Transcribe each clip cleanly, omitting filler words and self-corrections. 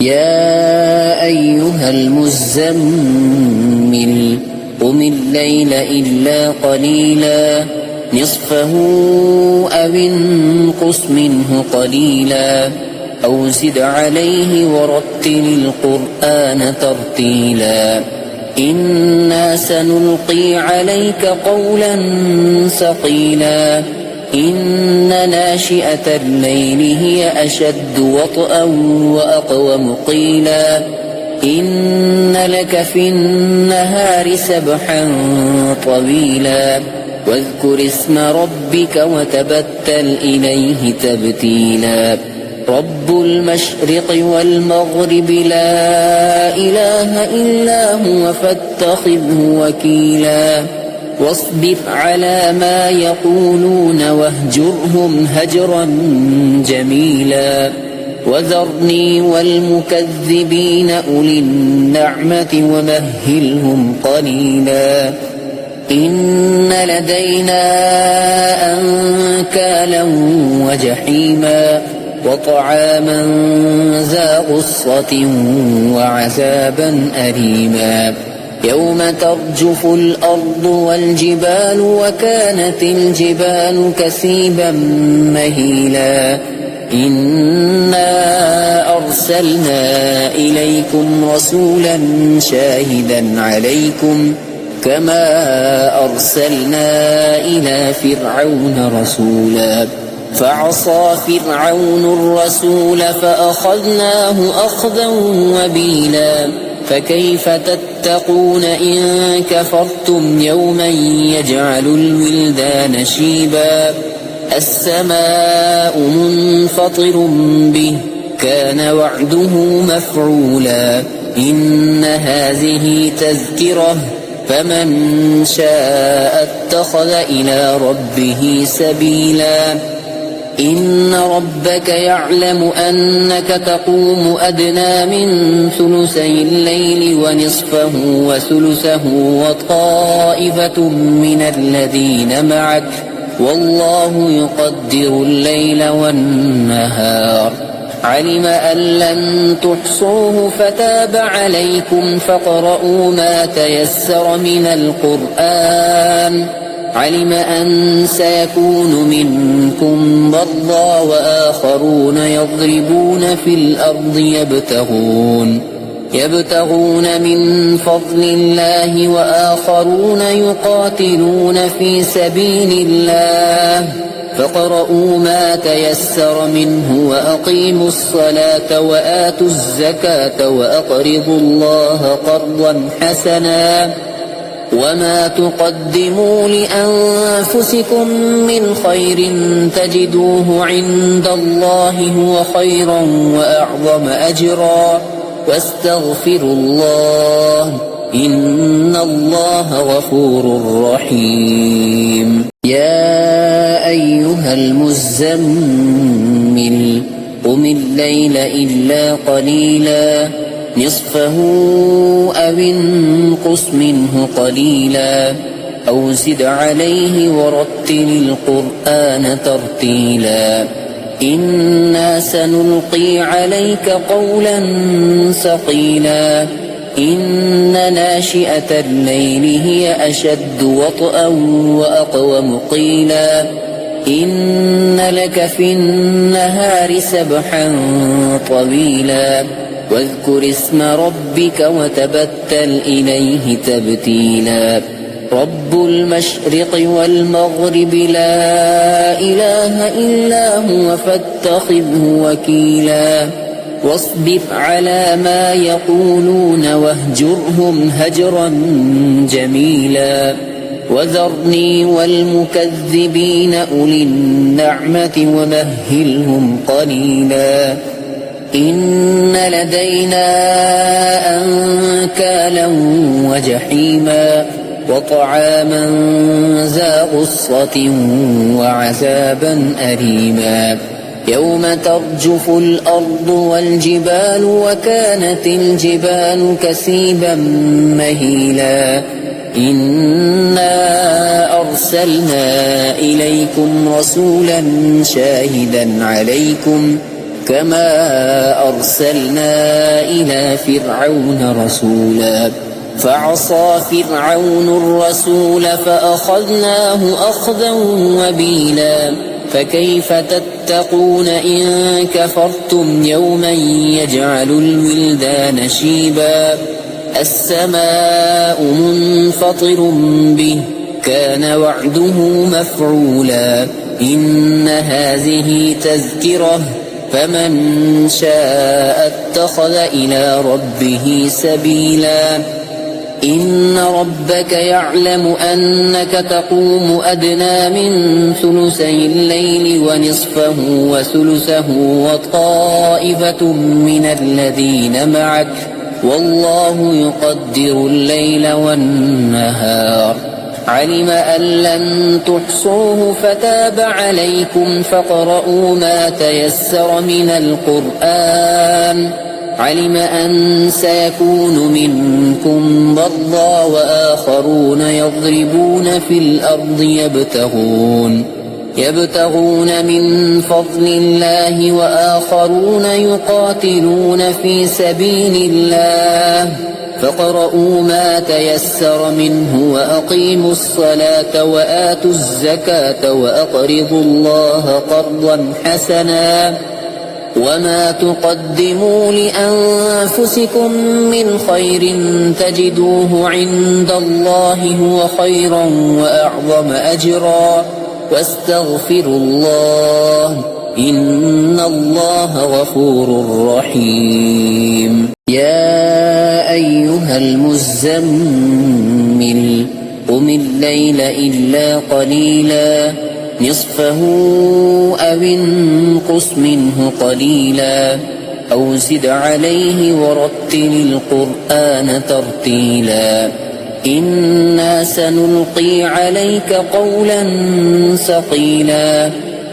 يا أيها المزمل قم الليل إلا قليلا نصفه أو انقص منه قليلا أو زد عليه ورتل القرآن ترتيلا إنا سنلقي عليك قولا ثقيلا إن ناشئة الليل هي أشد وطئا وأقوم قيلا إن لك في النهار سبحا طويلا واذكر اسم ربك وتبتل إليه تبتيلا رب المشرق والمغرب لا إله إلا هو فاتخذه وكيلا واصبر على ما يقولون واهجرهم هجرا جميلا وذرني والمكذبين أولي النعمة ومهلهم قليلا إن لدينا أنكالا وجحيما وطعاما ذا غصة وعذابا أليما يوم ترجف الأرض والجبال وكانت الجبال كثيبا مهيلا إنا أرسلنا إليكم رسولا شاهدا عليكم كما أرسلنا إلى فرعون رسولا فعصى فرعون الرسول فأخذناه أخذا وبيلا فكيف تتقون إن كفرتم يوما يجعل الولدان شيبا السماء منفطر به كان وعده مفعولا إن هذه تذكرة فمن شاء اتخذ إلى ربه سبيلا إن ربك يعلم أنك تقوم أدنى من ثلثي الليل ونصفه وثلثه وطائفة من الذين معك والله يقدر الليل والنهار علم أن لن تحصوه فتاب عليكم فاقرؤوا ما تيسر من القرآن علم أن سيكون منكم مرضى وآخرون يضربون في الأرض يبتغون من فضل الله وآخرون يقاتلون في سبيل الله فاقرؤوا ما تيسر منه وأقيموا الصلاة وآتوا الزكاة وأقرضوا الله قرضا حسنا وما تقدموا لأنفسكم من خير تجدوه عند الله هو خيرا وأعظم أجرا واستغفروا الله إن الله غفور رحيم يا أيها المزمل قم الليل إلا قليلا نصفه أو انقص منه قليلا أو زد عليه ورتل القرآن ترتيلا إنا سنلقي عليك قولا ثقيلا إن ناشئة الليل هي أشد وطئا وأقوم قيلا إن لك في النهار سبحا طويلا واذكر اسم ربك وتبتل إليه تبتيلا رب المشرق والمغرب لا إله إلا هو فاتخذه وكيلا واصبر على ما يقولون واهجرهم هجرا جميلا وذرني والمكذبين أولي النعمة ومهلهم قليلا إن لدينا أنكالا وجحيما وطعاما ذا غصة وعذابا أليما يوم ترجف الأرض والجبال وكانت الجبال كثيبا مهيلا إنا أرسلنا إليكم رسولا شاهدا عليكم كما أرسلنا إلى فرعون رسولا فعصى فرعون الرسول فأخذناه أخذا وبيلا فكيف تتقون إن كفرتم يوما يجعل الولدان شيبا السماء منفطر به كان وعده مفعولا إن هذه تذكرة فمن شاء اتخذ إلى ربه سبيلا إن ربك يعلم أنك تقوم أدنى من ثلثي الليل ونصفه وثلثه وطائفة من الذين معك والله يقدر الليل والنهار علم أن لن تحصوه فتاب عليكم فاقرؤوا ما تيسر من القرآن علم أن سيكون منكم مرضى وآخرون يضربون في الأرض يبتغون من فضل الله وآخرون يقاتلون في سبيل الله فاقرؤوا ما تيسر منه وأقيموا الصلاة وآتوا الزكاة وأقرضوا الله قرضا حسنا وما تقدموا لأنفسكم من خير تجدوه عند الله هو خيرا وأعظم أجرا واستغفروا الله إن الله غفور رحيم يا أيها المزمل قم الليل إلا قليلا نصفه أو انقص منه قليلا أو زد عليه ورتل القرآن ترتيلا إنا سنلقي عليك قولا ثقيلا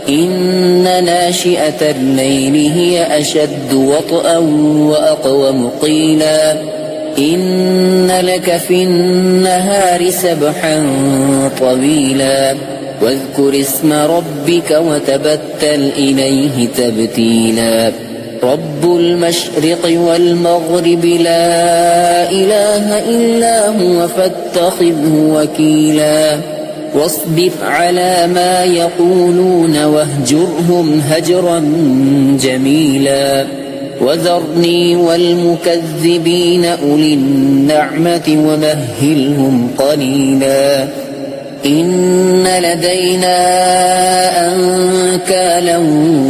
إن ناشئة الليل هي أشد وطئا وأقوم قيلا إن لك في النهار سبحا طويلا واذكر اسم ربك وتبتل إليه تبتيلا رب المشرق والمغرب لا إله إلا هو فاتخذه وكيلا واصبر على ما يقولون واهجرهم هجرا جميلا وذرني والمكذبين أولي النعمة ومهلهم قليلا إن لدينا أنكالا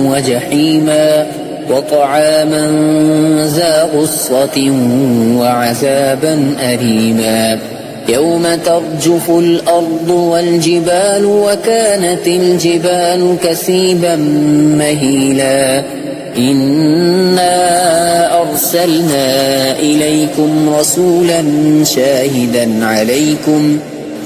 وجحيما وطعاما ذا غصة وعذابا أليما يوم ترجف الأرض والجبال وكانت الجبال كثيبا مهيلا إنا أرسلنا إليكم رسولا شاهدا عليكم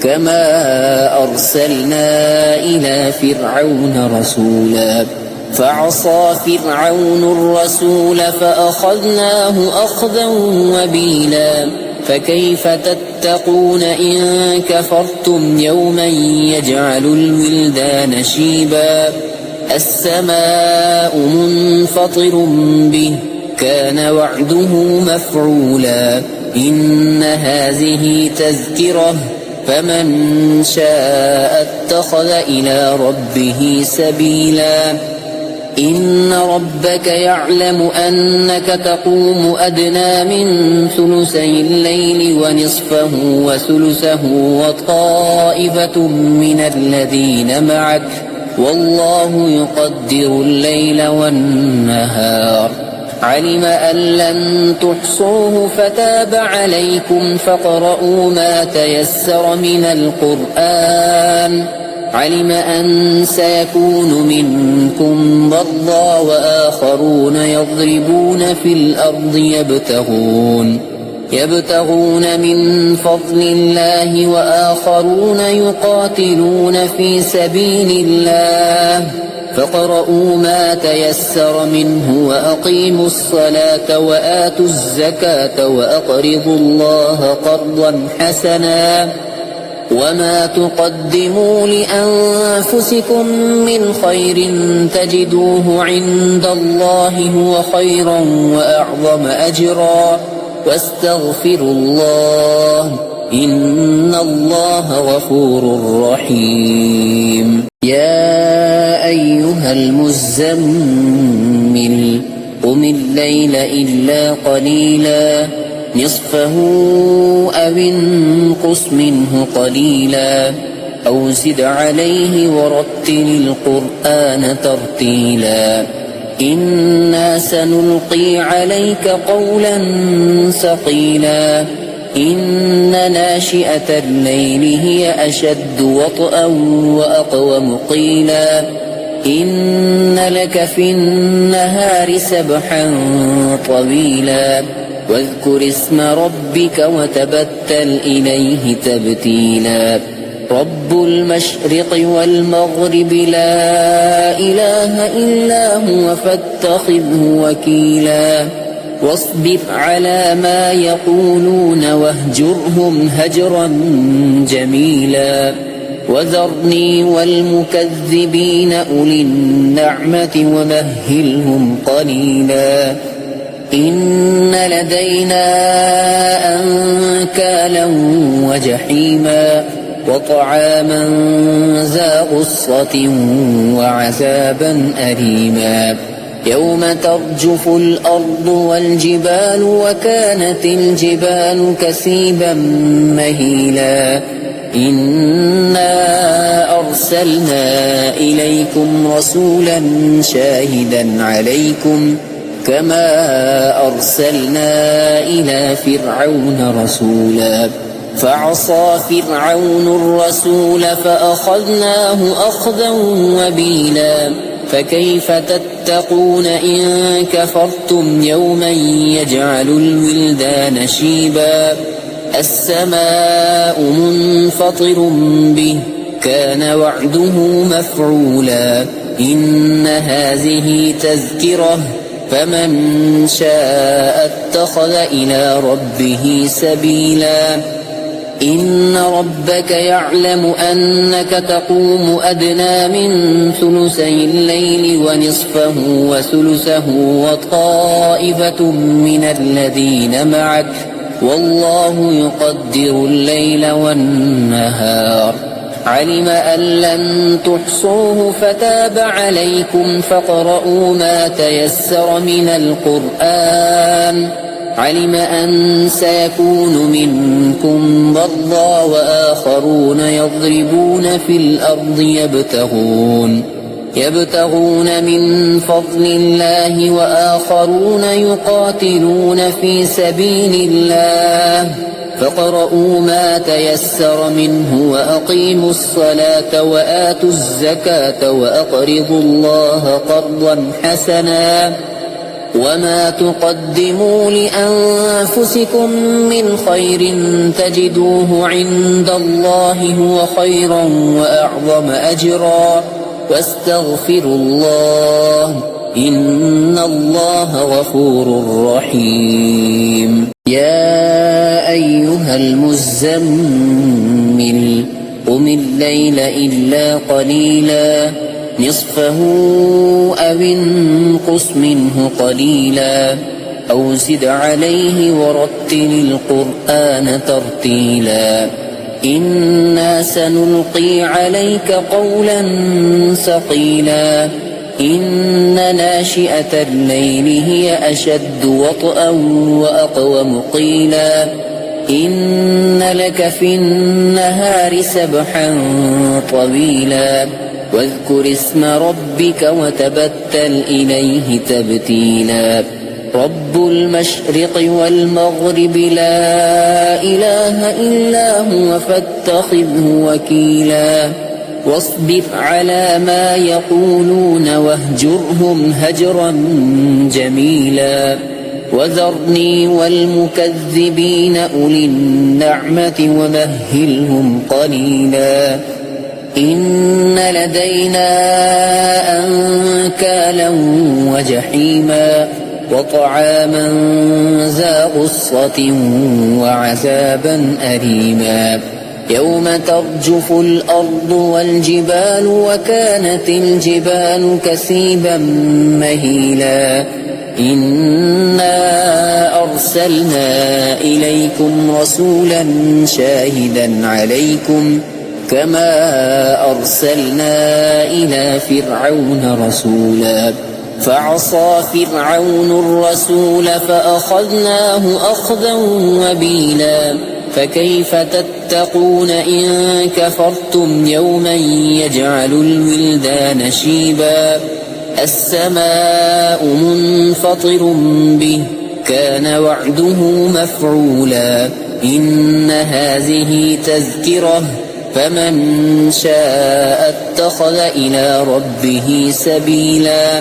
كما أرسلنا إلى فرعون رسولا فعصى فرعون الرسول فأخذناه أخذا وبيلا فكيف تتقون إن كفرتم يوما يجعل الولدان شيبا السماء منفطر به كان وعده مفعولا إن هذه تذكرة فمن شاء اتخذ إلى ربه سبيلا إن ربك يعلم أنك تقوم أدنى من ثلثي الليل ونصفه وثلثه وطائفة من الذين معك والله يقدر الليل والنهار علم أن لن تحصوه فتاب عليكم فاقرؤوا ما تيسر من القرآن علم أن سيكون منكم مرضى وآخرون يضربون في الأرض يبتغون من فضل الله وآخرون يقاتلون في سبيل الله فاقرؤوا ما تيسر منه وأقيموا الصلاة وآتوا الزكاة وأقرضوا الله قرضا حسنا وما تقدموا لأنفسكم من خير تجدوه عند الله هو خيرا وأعظم أجرا واستغفروا الله إن الله غفور رحيم. يا أيها المزمل قم الليل إلا قليلا نصفه أو انقص منه قليلا أو زد عليه ورتل القرآن ترتيلا إنا سنلقي عليك قولا ثقيلا إن ناشئة الليل هي أشد وطئا وأقوم قيلا إن لك في النهار سبحا طويلا واذكر اسم ربك وتبتل إليه تبتيلا رب المشرق والمغرب لا إله إلا هو فاتخذه وكيلا واصبر على ما يقولون واهجرهم هجرا جميلا وذرني والمكذبين أولي النعمة ومهلهم قليلا إن لدينا أنكالا وجحيما وطعاما ذا غصة وعذابا أليما يوم ترجف الأرض والجبال وكانت الجبال كثيبا مهيلا إنا أرسلنا إليكم رسولا شاهدا عليكم كما أرسلنا إلى فرعون رسولا فعصى فرعون الرسول فأخذناه أخذا وبيلا فكيف تتقون إن كفرتم يوما يجعل الولدان شيبا السماء منفطر به كان وعده مفعولا إن هذه تذكرة فمن شاء اتخذ إلى ربه سبيلا إن ربك يعلم أنك تقوم أدنى من ثلثي الليل ونصفه وثلثه وطائفة من الذين معك والله يقدر الليل والنهار علم أن لن تحصوه فتاب عليكم فاقرؤوا ما تيسر من القرآن علم أن سيكون منكم مرضى وآخرون يضربون في الأرض يبتغون من فضل الله وآخرون يقاتلون في سبيل الله فاقرؤوا ما تيسر منه وأقيموا الصلاة وآتوا الزكاة وأقرضوا الله قرضا حسنا وما تقدموا لأنفسكم من خير تجدوه عند الله هو خيرا وأعظم أجرا واستغفروا الله إن الله غفور رحيم. يا أيها المزمل قم الليل إلا قليلا نصفه أو انقص منه قليلا أو زد عليه ورتل القرآن ترتيلا إنا سنلقي عليك قولا ثقيلا إن ناشئة الليل هي أشد وطئا وأقوم قيلا إن لك في النهار سبحا طويلا واذكر اسم ربك وتبتل إليه تبتيلا رب المشرق والمغرب لا إله إلا هو فاتخذه وكيلا واصبر على ما يقولون واهجرهم هجرا جميلا وذرني والمكذبين أولي النعمة ومهلهم قليلا إن لدينا أنكالا وجحيما وطعاما ذا غصة وعذابا أليما يوم ترجف الأرض والجبال وكانت الجبال كثيبا مهيلا إنا أرسلنا إليكم رسولا شاهدا عليكم كما أرسلنا إلى فرعون رسولا فعصى فرعون الرسول فأخذناه أخذا وبيلا فكيف تتقون إن كفرتم يوما يجعل الولدان شيبا السماء منفطر به كان وعده مفعولا إن هذه تذكرة فمن شاء اتخذ إلى ربه سبيلا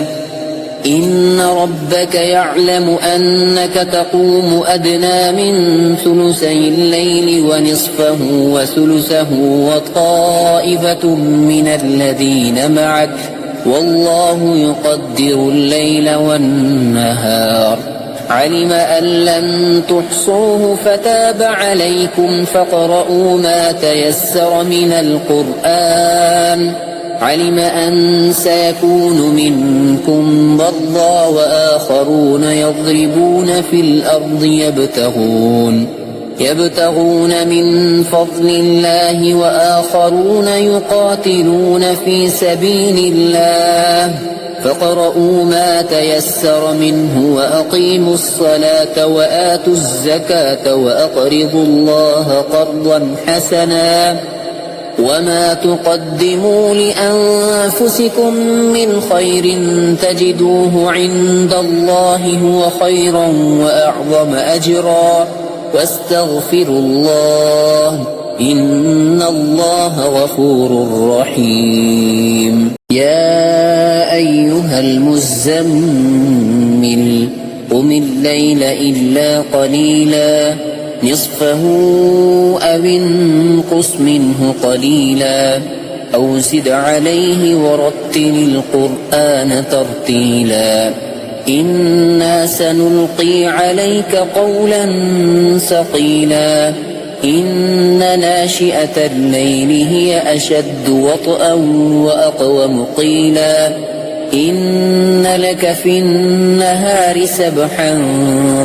إن ربك يعلم أنك تقوم أدنى من ثلثي الليل ونصفه وثلثه وطائفة من الذين معك والله يقدر الليل والنهار علم أن لن تحصوه فتاب عليكم فاقرؤوا ما تيسر من القرآن علم أن سيكون منكم مرضى وآخرون يضربون في الأرض يبتغون من فضل الله وآخرون يقاتلون في سبيل الله فاقرؤوا ما تيسر منه وأقيموا الصلاة وآتوا الزكاة وأقرضوا الله قرضا حسنا وما تقدموا لأنفسكم من خير تجدوه عند الله هو خيرا وأعظم أجرا واستغفروا الله إن الله غفور رحيم يا أيها المزمل قم الليل إلا قليلا نصفه أو انقص منه قليلا أو زد عليه ورتل القرآن ترتيلا إنا سنلقي عليك قولا ثقيلا إن ناشئة الليل هي أشد وطئا وأقوم قيلا إن لك في النهار سبحا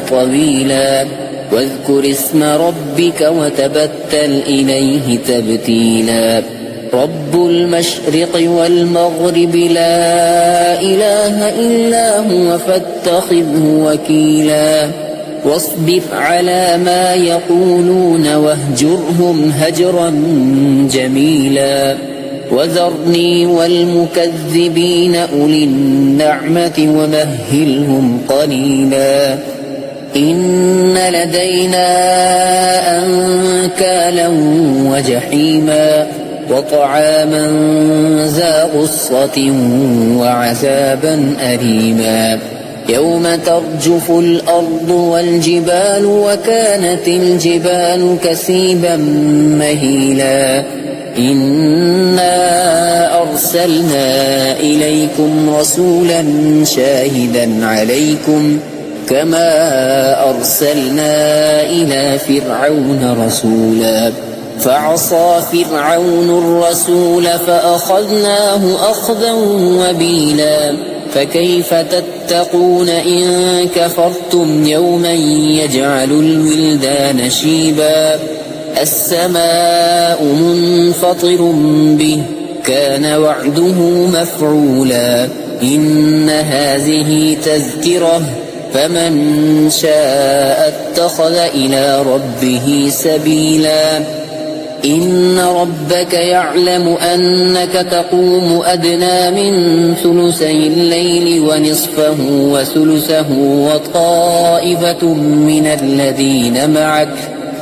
طويلا واذكر اسم ربك وتبتل إليه تبتيلا رب المشرق والمغرب لا إله إلا هو فاتخذه وكيلا واصبر على ما يقولون واهجرهم هجرا جميلا وذرني والمكذبين أولي النعمة ومهلهم قليلا إن لدينا أنكالا وجحيما وطعاما ذا غصة وعذابا أليما يوم ترجف الأرض والجبال وكانت الجبال كثيبا مهيلا إنا أرسلنا إليكم رسولا شاهدا عليكم كما أرسلنا إلى فرعون رسولا فعصى فرعون الرسول فأخذناه أخذا وبيلا فكيف تتقون إن كفرتم يوما يجعل الولدان شيبا السماء منفطر به كان وعده مفعولا إن هذه تذكرة فمن شاء اتخذ إلى ربه سبيلا إن ربك يعلم أنك تقوم أدنى من ثلثي الليل ونصفه وثلثه وطائفة من الذين معك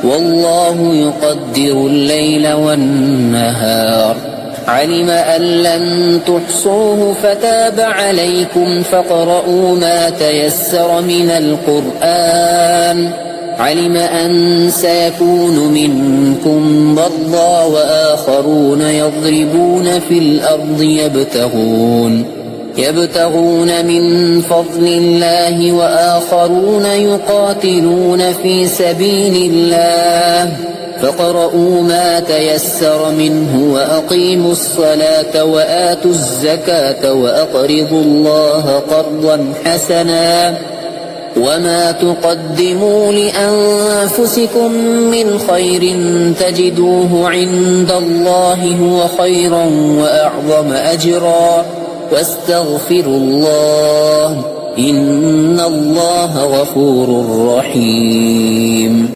والله يقدر الليل والنهار علم أن لن تحصوه فتاب عليكم فاقرؤوا ما تيسر من القرآن علم أن سيكون منكم مرضى وآخرون يضربون في الأرض يبتغون من فضل الله وآخرون يقاتلون في سبيل الله فاقرؤوا ما تيسر منه وأقيموا الصلاة وآتوا الزكاة وأقرضوا الله قرضا حسنا وما تقدموا لأنفسكم من خير تجدوه عند الله هو خيرا وأعظم أجرا واستغفروا الله إن الله غفور رحيم.